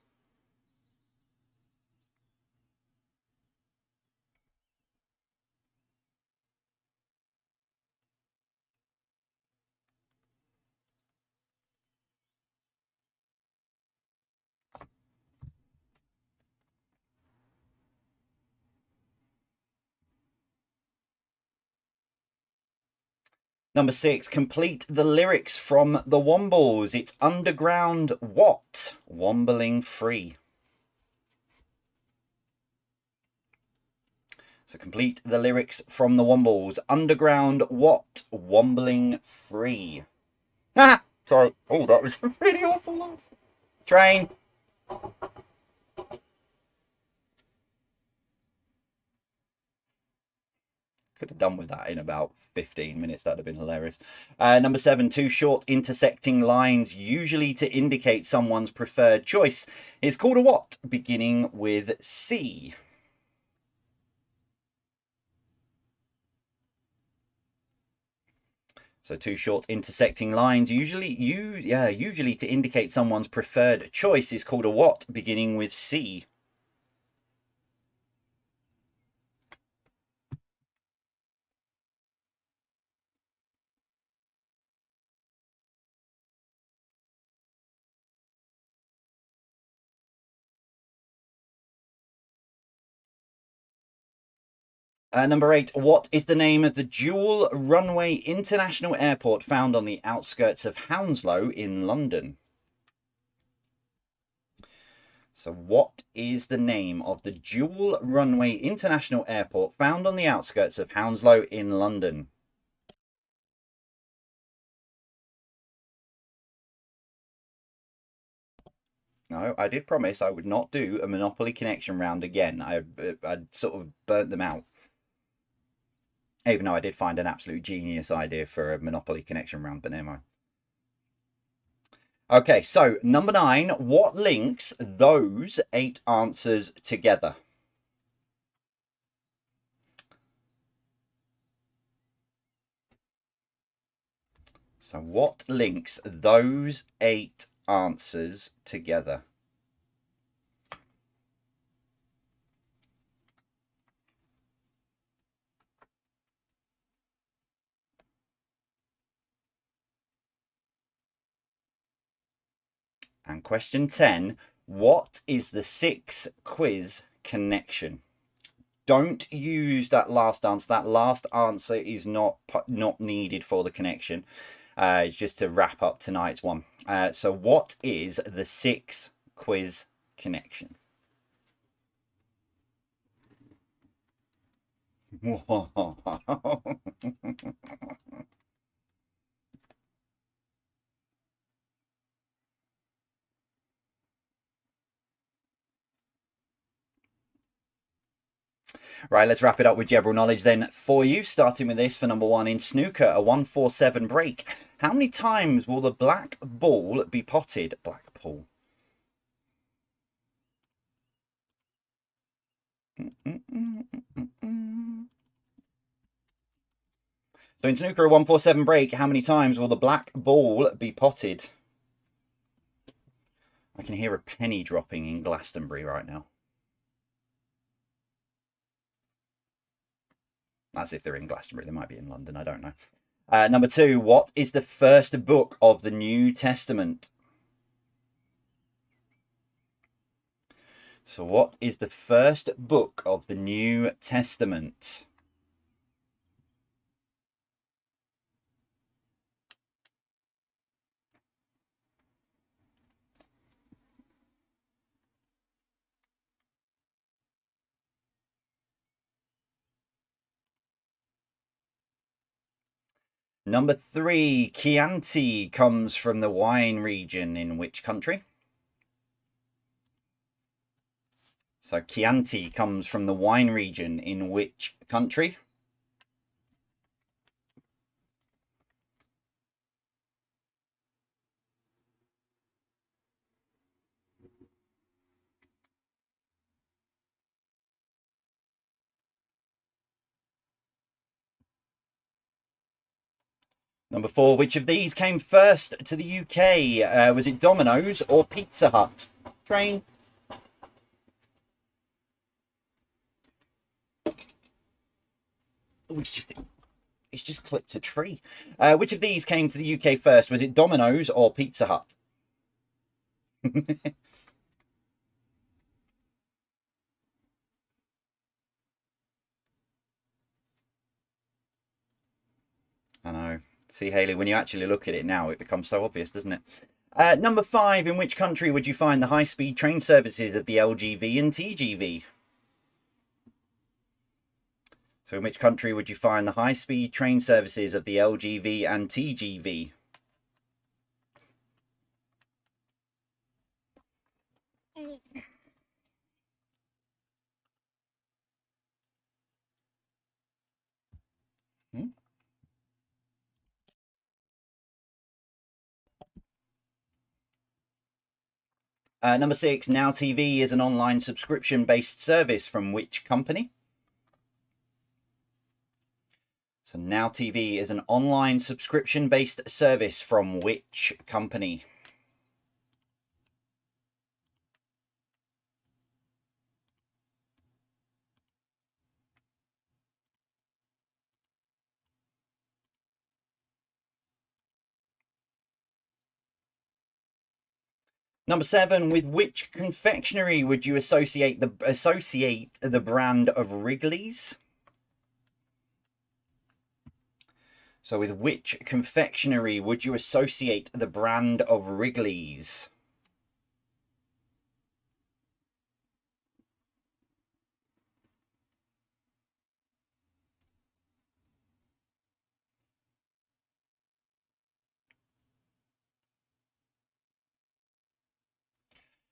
Number 6, complete the lyrics from the Wombles. It's underground what? Wombling free. So complete the lyrics from the Wombles. Underground what? Wombling free. Ah! Sorry. Oh, that was a really awful laugh. Train. Could have done with that in about 15 minutes. That'd have been hilarious. Number 7, 2 short intersecting lines, usually to indicate someone's preferred choice, is called a what? Beginning with C. So 2 short intersecting lines, usually to indicate someone's preferred choice, is called a what? Beginning with C. Number 8, what is the name of the dual runway international airport found on the outskirts of Hounslow in London? So what is the name of the dual runway international airport found on the outskirts of Hounslow in London? No, I did promise I would not do a Monopoly connection round again. I'd sort of burnt them out. Even though I did find an absolute genius idea for a Monopoly connection round, but never mind. Okay, so number 9, what links those 8 answers together? So what links those 8 answers together? And question 10, what is the 6 quiz connection? Don't use that last answer. That last answer is not needed for the connection. It's just to wrap up tonight's one. So what is the 6 quiz connection? Right, let's wrap it up with general knowledge then for you, starting with this for number 1 in snooker, a 147 break. How many times will the black ball be potted? Blackpool. So in snooker, a 147 break, how many times will the black ball be potted? I can hear a penny dropping in Glastonbury right now. As if they're in Glastonbury. They might be in London. I don't know. Number 2, what is the first book of the New Testament? So what is the first book of the New Testament? Number 3, Chianti comes from the wine region in which country? So Chianti comes from the wine region in which country? Number 4, which of these came first to the UK? Was it Domino's or Pizza Hut? Train. Oh, it's just clipped a tree. Which of these came to the UK first? Was it Domino's or Pizza Hut? I know. See, Hayley, when you actually look at it now, it becomes so obvious, doesn't it? Number 5, in which country would you find the high-speed train services of the LGV and TGV? So in which country would you find the high-speed train services of the LGV and TGV? Number 6, Now TV is an online subscription-based service from which company? So Now TV is an online subscription-based service from which company? Number 7, with which confectionery would you associate the brand of Wrigley's? So with which confectionery would you associate the brand of Wrigley's?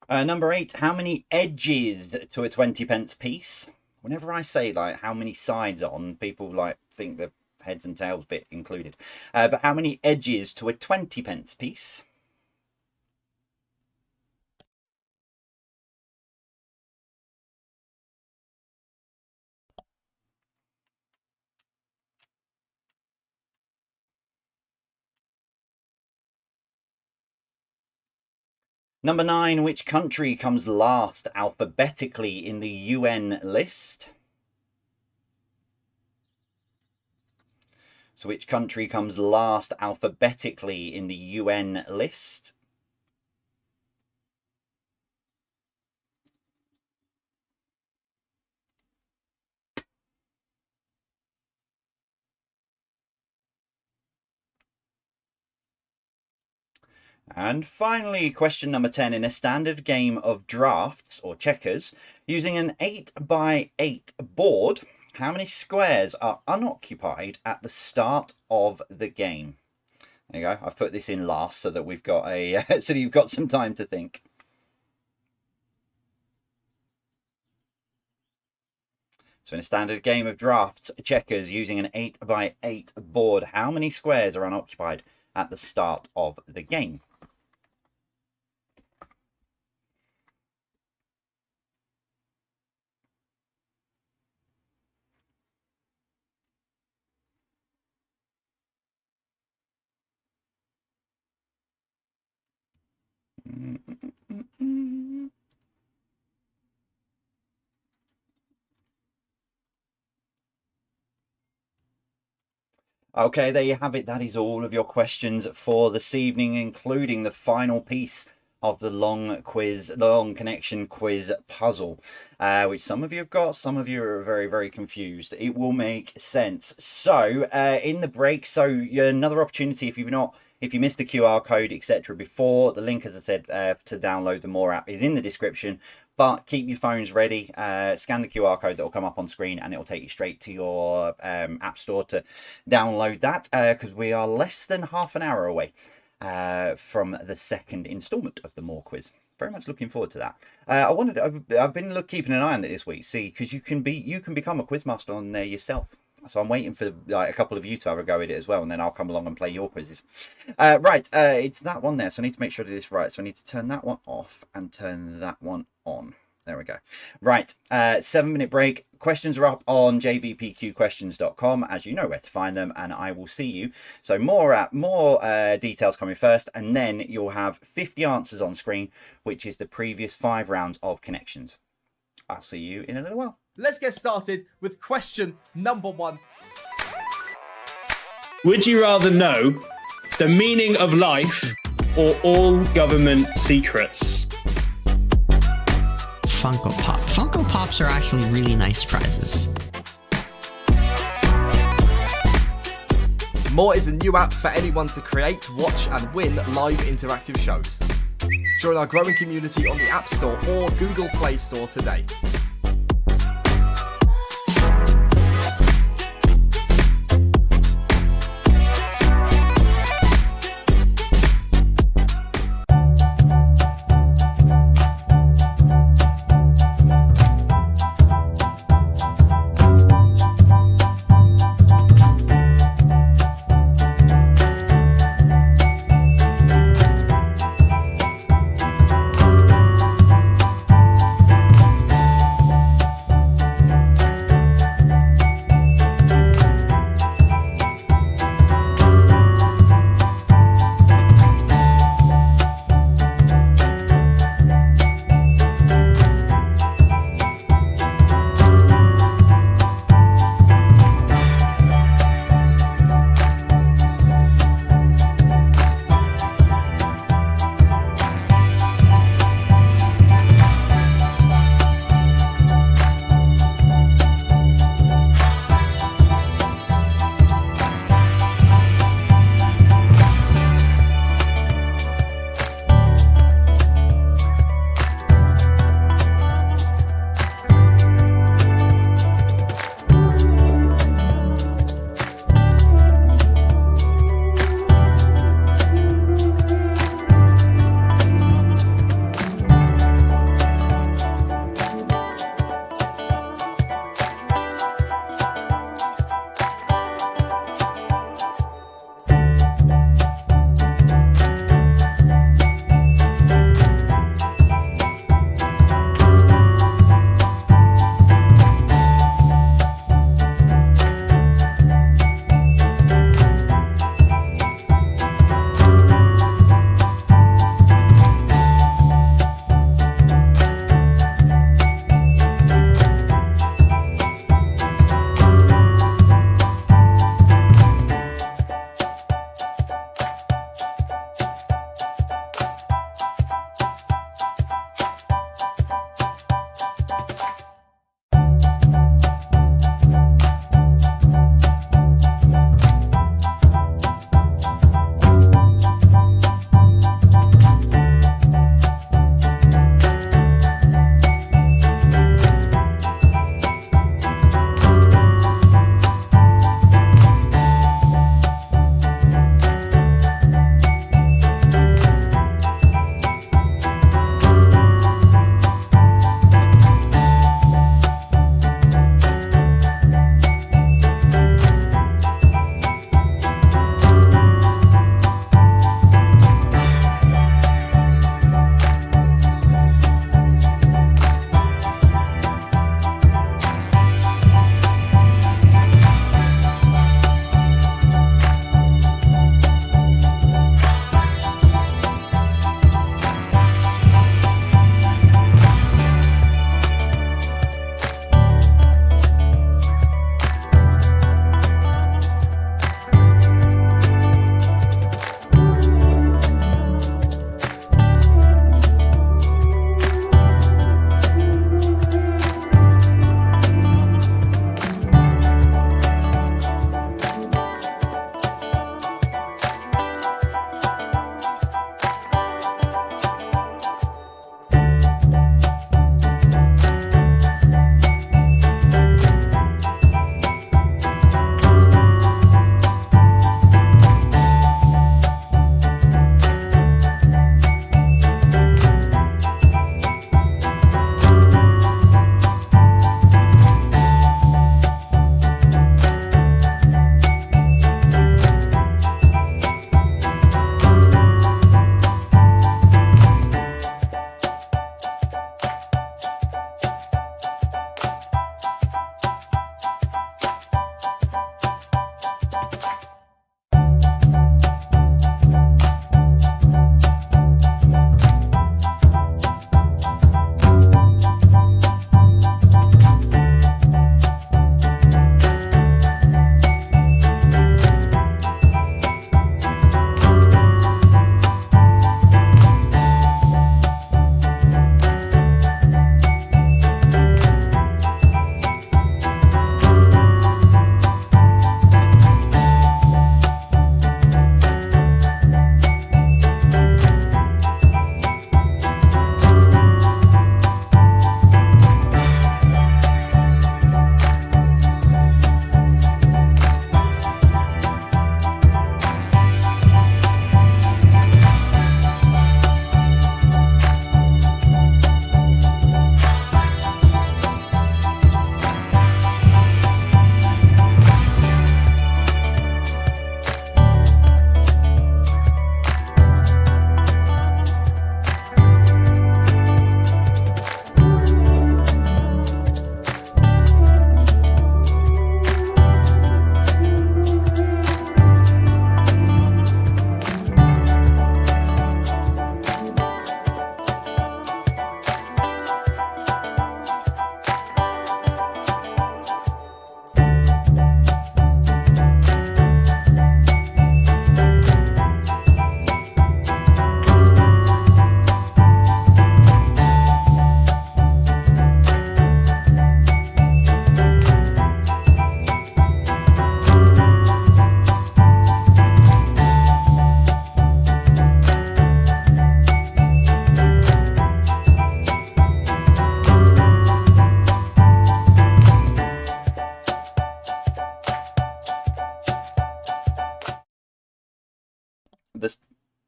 Number 8, how many edges to a 20p piece? Whenever I say like how many sides on, people like think the heads and tails bit included. But how many edges to a 20p piece? Number 9, which country comes last alphabetically in the UN list? So which country comes last alphabetically in the UN list? And finally, question number 10. In a standard game of drafts or checkers, using an 8x8 board, how many squares are unoccupied at the start of the game? There you go. I've put this in last so that we've got a so you've got some time to think. So in a standard game of drafts checkers using an 8x8 board, how many squares are unoccupied at the start of the game? Okay, there you have it. That is all of your questions for this evening, including the final piece of the long connection quiz puzzle, which some of you have got, some of you are very, very confused. It will make sense. So in the break, another opportunity if you missed the QR code, etc. before, the link, as I said, to download the More app is in the description. But keep your phones ready. Scan the QR code that will come up on screen and it will take you straight to your app store to download that, because we are less than half an hour away from the second instalment of the More quiz. Very much looking forward to that. I've been keeping an eye on it this week, because you can become a quizmaster on there yourself. So I'm waiting for a couple of you to have a go at it as well, and then I'll come along and play your quizzes. Right, it's that one there, so I need to make sure I do this right. So I need to turn that one off and turn that one on. There we go. Right, 7-minute break. Questions are up on jvpqquestions.com, as you know where to find them, and I will see you. So more details coming first, and then you'll have 50 answers on screen, which is the previous 5 rounds of connections. I'll see you in a little while. Let's get started with question number 1. Would you rather know the meaning of life or all government secrets? Funko Pop. Funko Pops are actually really nice prizes. More is a new app for anyone to create, watch and win live interactive shows. Join our growing community on the App Store or Google Play Store today.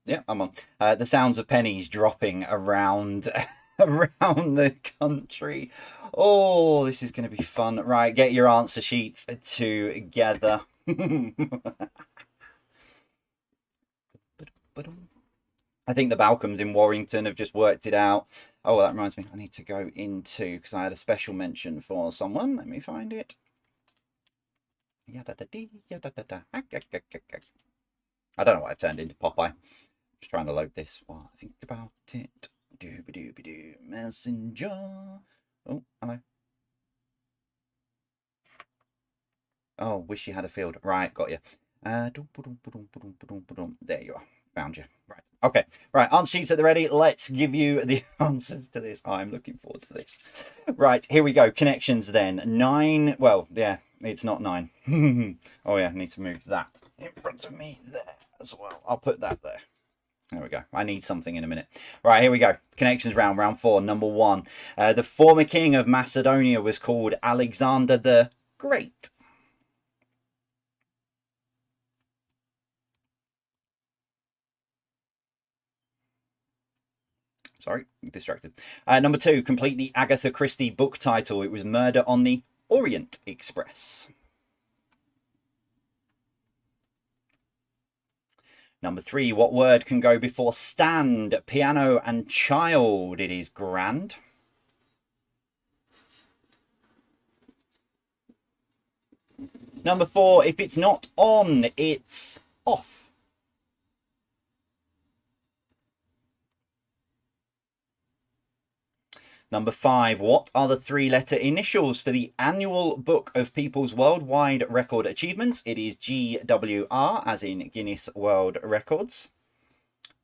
Yeah, I'm on. The sounds of pennies dropping around around the country. Oh, this is going to be fun. Right, get your answer sheets together. I think the Balcombs in Warrington have just worked it out. Oh, that reminds me. I need to go into, because I had a special mention for someone. Let me find it. I don't know what I've turned into, Popeye. Just trying to load this while I think about it. Dooby-dooby-doo. Messenger. Oh, hello. Oh, wish you had a field. Right, got you. There you are. Found you. Right. Okay. Right. Answer sheets at the ready. Let's give you the answers to this. I'm looking forward to this. Right. Here we go. Connections then. 9. Well, yeah, it's not 9. Oh, yeah. I need to move that in front of me there as well. I'll put that there. There we go. I need something in a minute. Right. Here we go. Connections round. Round 4. Number 1. The former king of Macedonia was called Alexander the Great. Sorry, distracted. Number 2, complete the Agatha Christie book title. It was Murder on the Orient Express. Number 3, what word can go before stand, piano and child? It is grand. Number 4, if it's not on, it's off. Number 5, what are the 3-letter initials for the annual Book of People's Worldwide Record Achievements? It is GWR, as in Guinness World Records.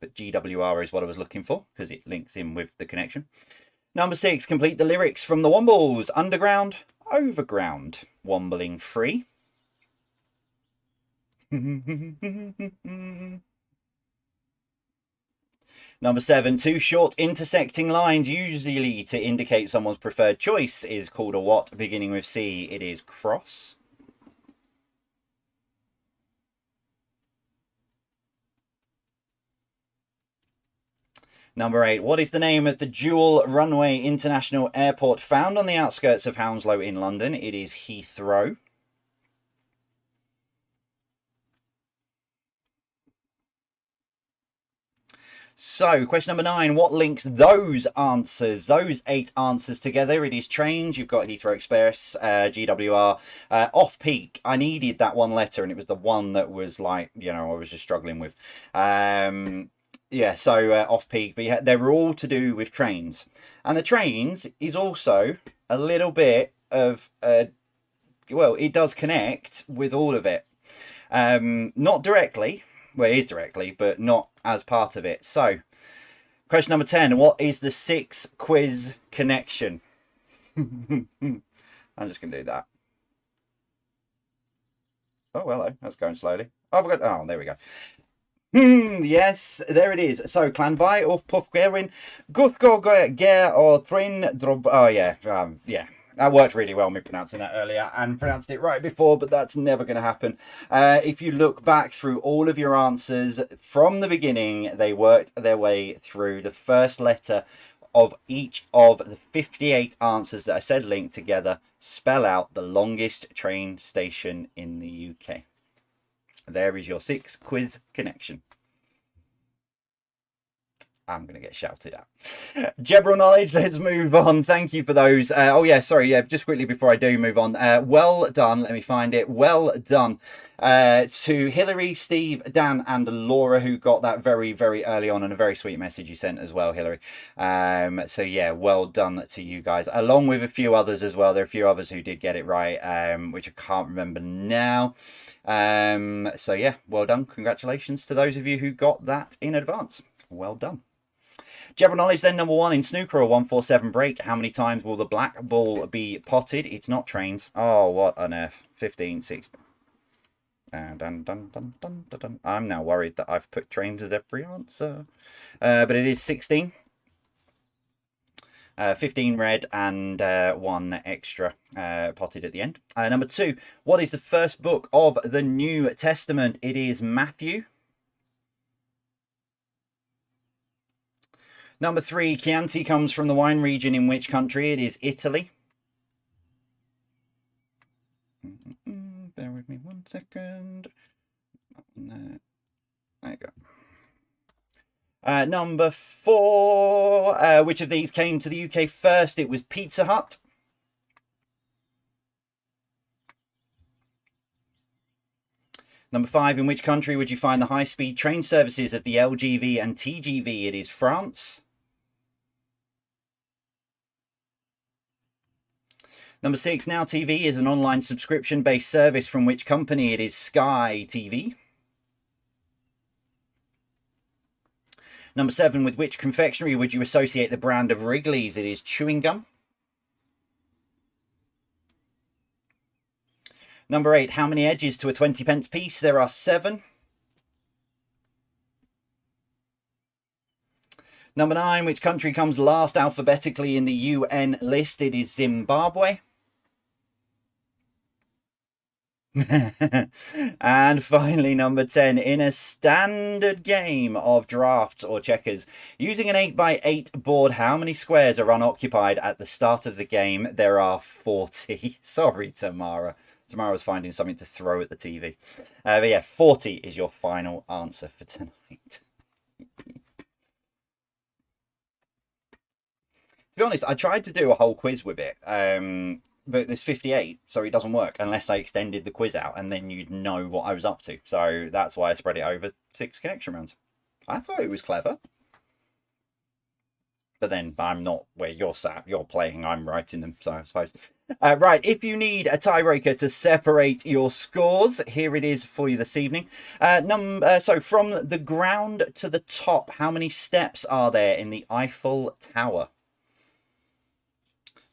But GWR is what I was looking for, because it links in with the connection. Number 6, complete the lyrics from the Wombles. Underground, overground, wombling free. Number 7, 2 short intersecting lines, usually to indicate someone's preferred choice, is called a what? Beginning with C, it is cross. Number 8, what is the name of the dual runway international airport found on the outskirts of Hounslow in London? It is Heathrow. So, question number 9, what links those answers, those 8 answers together? It is change, you've got Heathrow Express, GWR, off-peak. I needed that one letter, and it was the one that was like, you know, I was just struggling with. Yeah, so off-peak, but yeah, they were all to do with trains. And the trains is also a little bit of, well, it does connect with all of it. Not directly. Well, it is directly, but not as part of it. So, question number 10. What is the 6 quiz connection? I'm just going to do that. Oh, hello. That's going slowly. Oh, I've got... Oh, there we go. Yes, there it is. So, Clanby or Pupgerin, Guthgo Ger or Thrin Drob... Oh, yeah. Yeah. That worked really well, me pronouncing that earlier and pronounced it right before, but that's never going to happen. If you look back through all of your answers from the beginning, they worked their way through the first letter of each of the 58 answers that I said linked together spell out the longest train station in the UK. There is your 6 quiz connection. I'm going to get shouted at. General knowledge, let's move on. Thank you for those. Oh, yeah, sorry. Yeah, just quickly before I do move on. Well done. Let me find it. Well done to Hillary, Steve, Dan, and Laura, who got that very, very early on, and a very sweet message you sent as well, Hillary. So, yeah, well done to you guys, along with a few others as well. There are a few others who did get it right, which I can't remember now. So, yeah, well done. Congratulations to those of you who got that in advance. Well done. General knowledge then, number 1, in snooker or 147 break, how many times will the black ball be potted? It's not trains. Oh, what on earth. 15, 16. Dun, dun, dun, dun, dun, dun. I'm now worried that I've put trains as every answer. But it is 16. 15 red and 1 extra potted at the end. Number 2, what is the first book of the New Testament? It is Matthew. Number 3, Chianti comes from the wine region in which country? It is Italy. Bear with me 1 second. There you go. Number 4, which of these came to the UK first? It was Pizza Hut. Number 5, in which country would you find the high-speed train services of the LGV and TGV? It is France. Number 6, Now TV is an online subscription-based service from which company? It is Sky TV. Number 7, with which confectionery would you associate the brand of Wrigley's? It is chewing gum. Number 8, how many edges to a 20p piece? There are 7. Number 9, which country comes last alphabetically in the UN list? It is Zimbabwe. And finally, number 10, in a standard game of drafts or checkers, using an 8x8 board, how many squares are unoccupied at the start of the game? There are 40. Sorry, Tamara. Tamara's finding something to throw at the TV. But yeah, 40 is your final answer for tonight. To be honest, I tried to do a whole quiz with it, but there's 58, so it doesn't work unless I extended the quiz out, and then you'd know what I was up to. So that's why I spread it over 6 connection rounds. I thought it was clever. But then I'm not where you're sat. You're playing, I'm writing them, so I suppose. Right, if you need a tiebreaker to separate your scores, here it is for you this evening. So from the ground to the top, how many steps are there in the Eiffel Tower?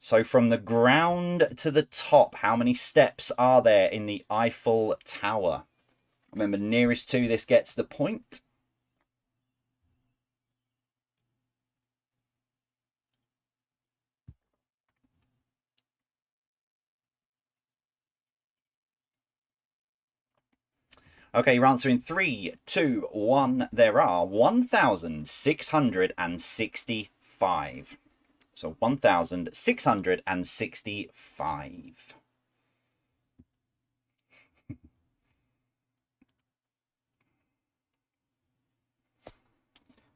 So from the ground to the top, how many steps are there in the Eiffel Tower? Remember, nearest to this gets the point. Okay, your answer in 3, 2, 1. There are 1,665. So 1,665.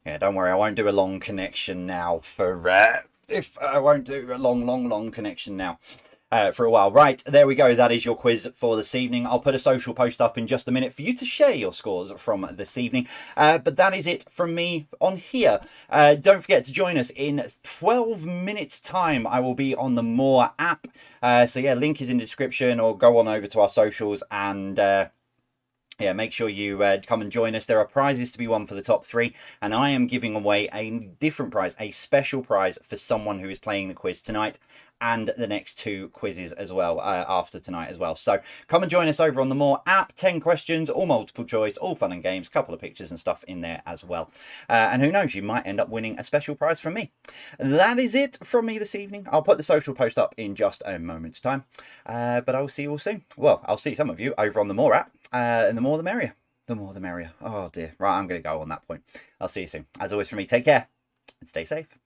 Yeah, don't worry, I won't do a long connection now for I won't do a long connection now. For a while. Right, there we go. That is your quiz for this evening. I'll put a social post up in just a minute for you to share your scores from this evening. But that is it from me on here. Don't forget to join us in 12 minutes time. I will be on the More app. So yeah, link is in the description, or go on over to our socials and yeah, make sure you come and join us. There are prizes to be won for the top 3, and I am giving away a different prize, a special prize for someone who is playing the quiz tonight and the next 2 quizzes as well after tonight as well. So come and join us over on the More app. 10 questions, all multiple choice, all fun and games, couple of pictures and stuff in there as well. And who knows, you might end up winning a special prize from me. That is it from me this evening. I'll put the social post up in just a moment's time, but I will see you all soon. Well, I'll see some of you over on the More app. And the more the merrier. The more the merrier. Oh dear. Right, I'm going to go on that point. I'll see you soon. As always from me, take care and stay safe.